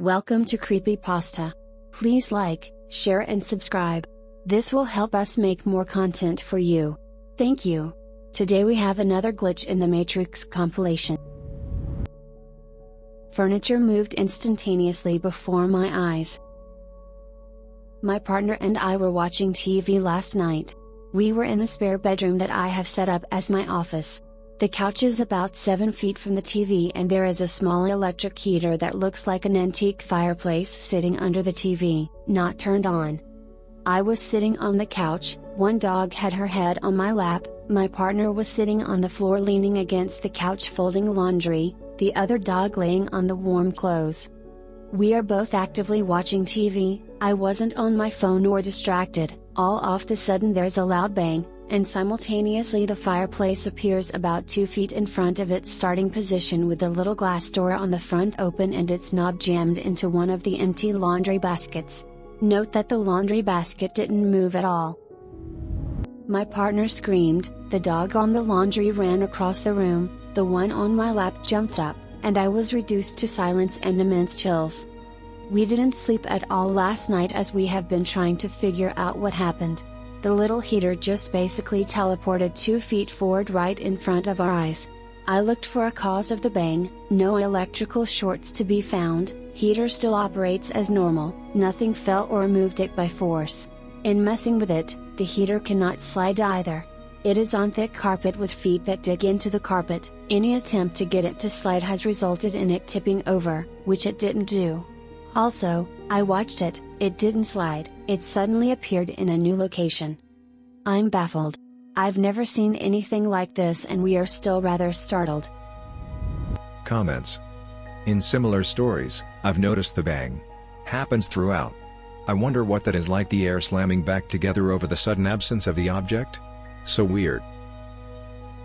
Welcome to Creepypasta. Please like, share and subscribe. This will help us make more content for you. Thank you. Today we have another glitch in the Matrix compilation. Furniture moved instantaneously before my eyes. My partner and I were watching TV last night. We were in a spare bedroom that I have set up as my office. The couch is about 7 feet from the TV and there is a small electric heater that looks like an antique fireplace sitting under the TV, not turned on. I was sitting on the couch, one dog had her head on my lap, my partner was sitting on the floor leaning against the couch folding laundry, the other dog laying on the warm clothes. We are both actively watching TV, I wasn't on my phone or distracted, all of the sudden there's a loud bang, and simultaneously the fireplace appears about 2 feet in front of its starting position with the little glass door on the front open and its knob jammed into one of the empty laundry baskets. Note that the laundry basket didn't move at all. My partner screamed, the dog on the laundry ran across the room, the one on my lap jumped up, and I was reduced to silence and immense chills. We didn't sleep at all last night as we have been trying to figure out what happened. The little heater just basically teleported 2 feet forward right in front of our eyes. I looked for a cause of the bang, no electrical shorts to be found, heater still operates as normal, nothing fell or moved it by force. In messing with it, the heater cannot slide either. It is on thick carpet with feet that dig into the carpet, any attempt to get it to slide has resulted in it tipping over, which it didn't do. Also, I watched it, it didn't slide, it suddenly appeared in a new location. I'm baffled. I've never seen anything like this and we are still rather startled. Comments. In similar stories, I've noticed the bang happens throughout. I wonder what that is like, the air slamming back together over the sudden absence of the object? So weird.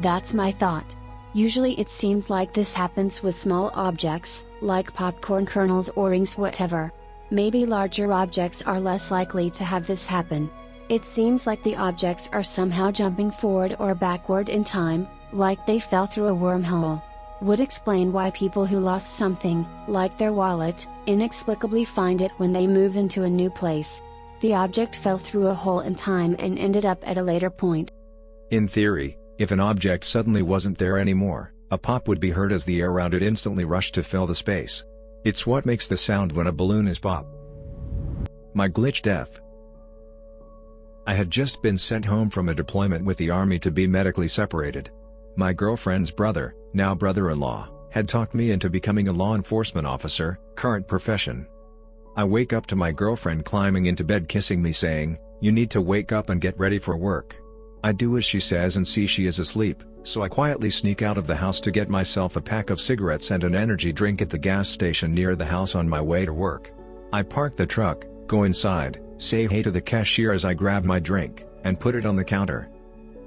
That's my thought. Usually it seems like this happens with small objects, like popcorn kernels or rings, whatever. Maybe larger objects are less likely to have this happen. It seems like the objects are somehow jumping forward or backward in time, like they fell through a wormhole. Would explain why people who lost something, like their wallet, inexplicably find it when they move into a new place. The object fell through a hole in time and ended up at a later point. In theory, if an object suddenly wasn't there anymore, a pop would be heard as the air around it instantly rushed to fill the space. It's what makes the sound when a balloon is popped. My glitch death. I had just been sent home from a deployment with the army to be medically separated. My girlfriend's brother, now brother-in-law, had talked me into becoming a law enforcement officer, current profession. I wake up to my girlfriend climbing into bed kissing me saying, "You need to wake up and get ready for work." I do as she says and see she is asleep, so I quietly sneak out of the house to get myself a pack of cigarettes and an energy drink at the gas station near the house on my way to work. I park the truck, go inside, say hey to the cashier as I grab my drink, and put it on the counter.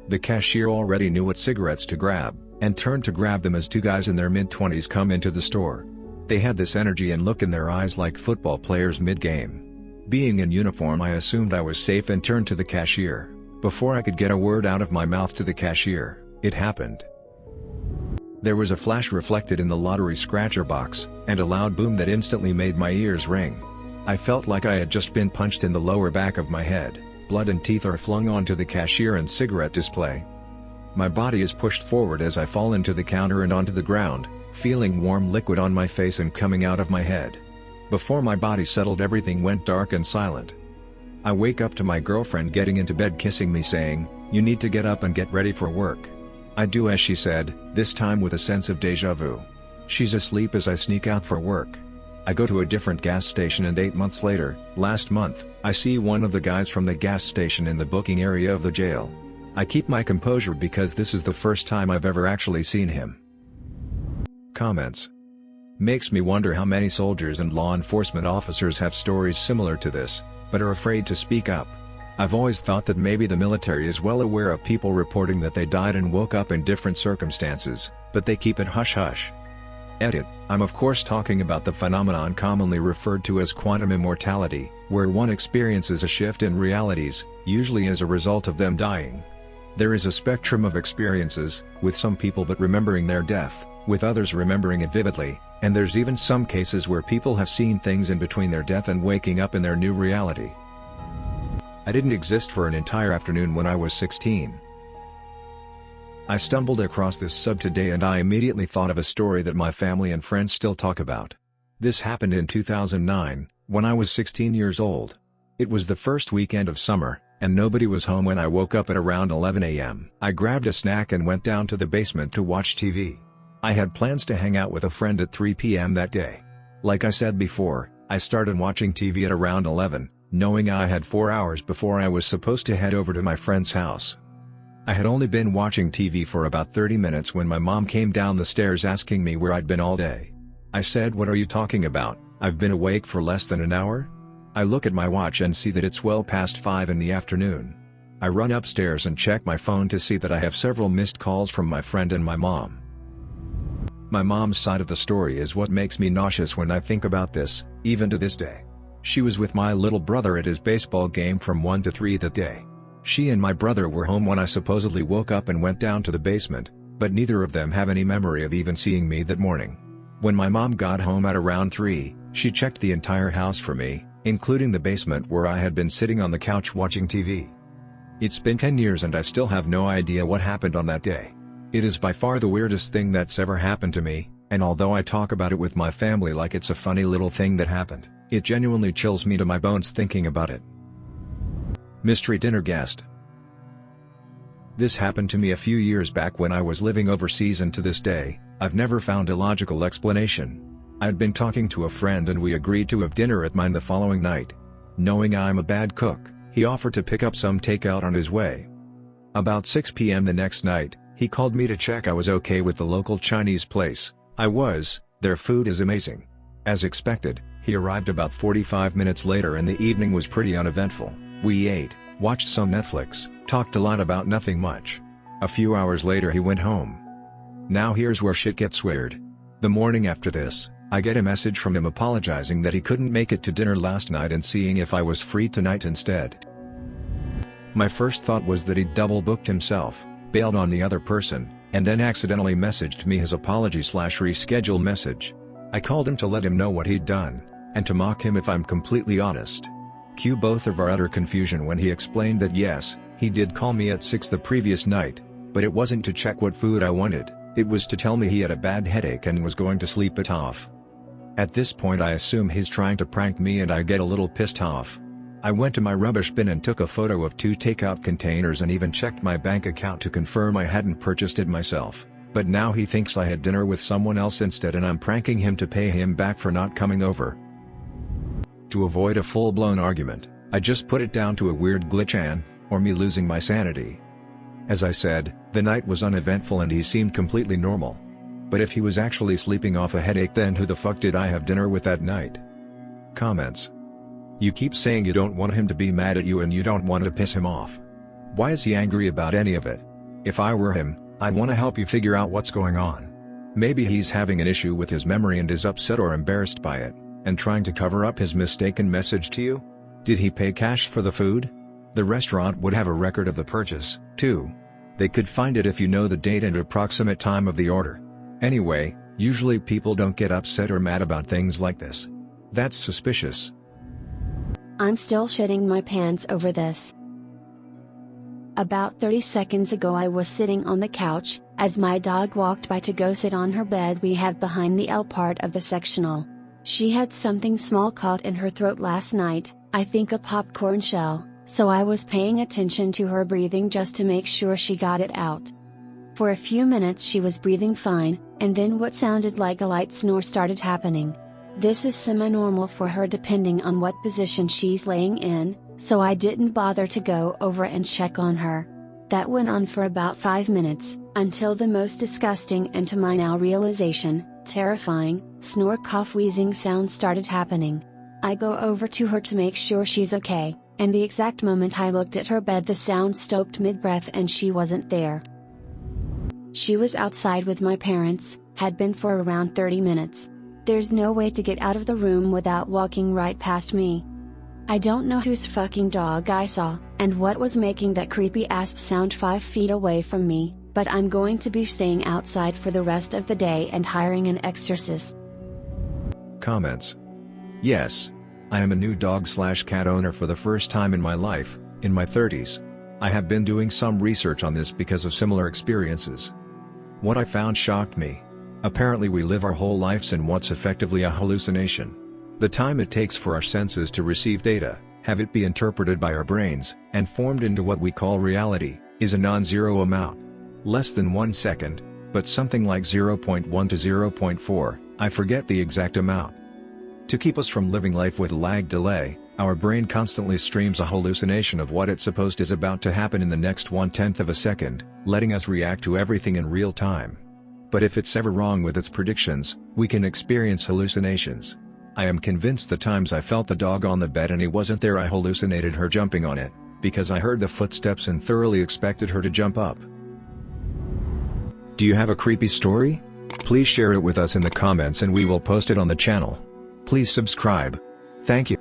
The cashier already knew what cigarettes to grab, and turned to grab them as two guys in their mid-20s come into the store. They had this energy and look in their eyes like football players mid-game. Being in uniform, I assumed I was safe and turned to the cashier. Before I could get a word out of my mouth to the cashier, it happened. There was a flash reflected in the lottery scratcher box, and a loud boom that instantly made my ears ring. I felt like I had just been punched in the lower back of my head, blood and teeth are flung onto the cashier and cigarette display. My body is pushed forward as I fall into the counter and onto the ground, feeling warm liquid on my face and coming out of my head. Before my body settled, everything went dark and silent. I wake up to my girlfriend getting into bed kissing me saying, "You need to get up and get ready for work." I do as she said, this time with a sense of deja vu. She's asleep as I sneak out for work. I go to a different gas station and 8 months later, last month, I see one of the guys from the gas station in the booking area of the jail. I keep my composure because this is the first time I've ever actually seen him. Comments. Makes me wonder how many soldiers and law enforcement officers have stories similar to this, but are afraid to speak up. I've always thought that maybe the military is well aware of people reporting that they died and woke up in different circumstances, but they keep it hush-hush. Edit. I'm of course talking about the phenomenon commonly referred to as quantum immortality, where one experiences a shift in realities, usually as a result of them dying. There is a spectrum of experiences, with some people but remembering their death, with others remembering it vividly, And there's even some cases where people have seen things in between their death and waking up in their new reality. I didn't exist for an entire afternoon when I was 16. I stumbled across this sub today and I immediately thought of a story that my family and friends still talk about. This happened in 2009, when I was 16 years old. It was the first weekend of summer, and nobody was home when I woke up at around 11 a.m. I grabbed a snack and went down to the basement to watch TV. I had plans to hang out with a friend at 3 p.m. that day. Like I said before, I started watching TV at around 11, knowing I had 4 hours before I was supposed to head over to my friend's house. I had only been watching TV for about 30 minutes when my mom came down the stairs asking me where I'd been all day. I said, "What are you talking about? I've been awake for less than an hour?" I look at my watch and see that it's well past 5 in the afternoon. I run upstairs and check my phone to see that I have several missed calls from my friend and my mom. My mom's side of the story is what makes me nauseous when I think about this, even to this day. She was with my little brother at his baseball game from 1 to 3 that day. She and my brother were home when I supposedly woke up and went down to the basement, but neither of them have any memory of even seeing me that morning. When my mom got home at around 3, she checked the entire house for me, including the basement where I had been sitting on the couch watching TV. It's been 10 years and I still have no idea what happened on that day. It is by far the weirdest thing that's ever happened to me, and although I talk about it with my family like it's a funny little thing that happened, it genuinely chills me to my bones thinking about it. Mystery dinner guest. This happened to me a few years back when I was living overseas, and to this day, I've never found a logical explanation. I'd been talking to a friend and we agreed to have dinner at mine the following night. Knowing I'm a bad cook, he offered to pick up some takeout on his way. About 6 p.m. the next night, he called me to check I was okay with the local Chinese place. I was. Their food is amazing. As expected, he arrived about 45 minutes later and the evening was pretty uneventful. We ate, watched some Netflix, talked a lot about nothing much. A few hours later he went home. Now here's where shit gets weird. The morning after this, I get a message from him apologizing that he couldn't make it to dinner last night and seeing if I was free tonight instead. My first thought was that he'd double booked himself, bailed on the other person, and then accidentally messaged me his apology/reschedule message. I called him to let him know what he'd done, and to mock him if I'm completely honest. Cue both of our utter confusion when he explained that yes, he did call me at 6 the previous night, but it wasn't to check what food I wanted, it was to tell me he had a bad headache and was going to sleep it off. At this point I assume he's trying to prank me and I get a little pissed off. I went to my rubbish bin and took a photo of 2 takeout containers and even checked my bank account to confirm I hadn't purchased it myself, but now he thinks I had dinner with someone else instead and I'm pranking him to pay him back for not coming over. To avoid a full-blown argument, I just put it down to a weird glitch or me losing my sanity. As I said, the night was uneventful and he seemed completely normal. But if he was actually sleeping off a headache, then who the fuck did I have dinner with that night? Comments. You keep saying you don't want him to be mad at you and you don't want to piss him off. Why is he angry about any of it? If I were him, I'd want to help you figure out what's going on. Maybe he's having an issue with his memory and is upset or embarrassed by it, and trying to cover up his mistaken message to you? Did he pay cash for the food? The restaurant would have a record of the purchase, too. They could find it if you know the date and approximate time of the order. Anyway, usually people don't get upset or mad about things like this. That's suspicious. I'm still shitting my pants over this. About 30 seconds ago I was sitting on the couch, as my dog walked by to go sit on her bed we have behind the L part of the sectional. She had something small caught in her throat last night, I think a popcorn shell, so I was paying attention to her breathing just to make sure she got it out. For a few minutes she was breathing fine, and then what sounded like a light snore started happening. This is semi-normal for her depending on what position she's laying in, so I didn't bother to go over and check on her. That went on for about 5 minutes, until the most disgusting and to my now realization, terrifying, snore cough wheezing sound started happening. I go over to her to make sure she's okay, and the exact moment I looked at her bed the sound stopped mid-breath and she wasn't there. She was outside with my parents, had been for around 30 minutes. There's no way to get out of the room without walking right past me. I don't know whose fucking dog I saw, and what was making that creepy ass sound 5 feet away from me, but I'm going to be staying outside for the rest of the day and hiring an exorcist. Comments. Yes. I am a new dog/cat owner for the first time in my life, in my 30s. I have been doing some research on this because of similar experiences. What I found shocked me. Apparently we live our whole lives in what's effectively a hallucination. The time it takes for our senses to receive data, have it be interpreted by our brains, and formed into what we call reality, is a non-zero amount. Less than 1 second, but something like 0.1 to 0.4, I forget the exact amount. To keep us from living life with lag delay, our brain constantly streams a hallucination of what it supposed is about to happen in the next 1/10 of a second, letting us react to everything in real time. But if it's ever wrong with its predictions, we can experience hallucinations. I am convinced the times I felt the dog on the bed and he wasn't there, I hallucinated her jumping on it, because I heard the footsteps and thoroughly expected her to jump up. Do you have a creepy story? Please share it with us in the comments and we will post it on the channel. Please subscribe. Thank you.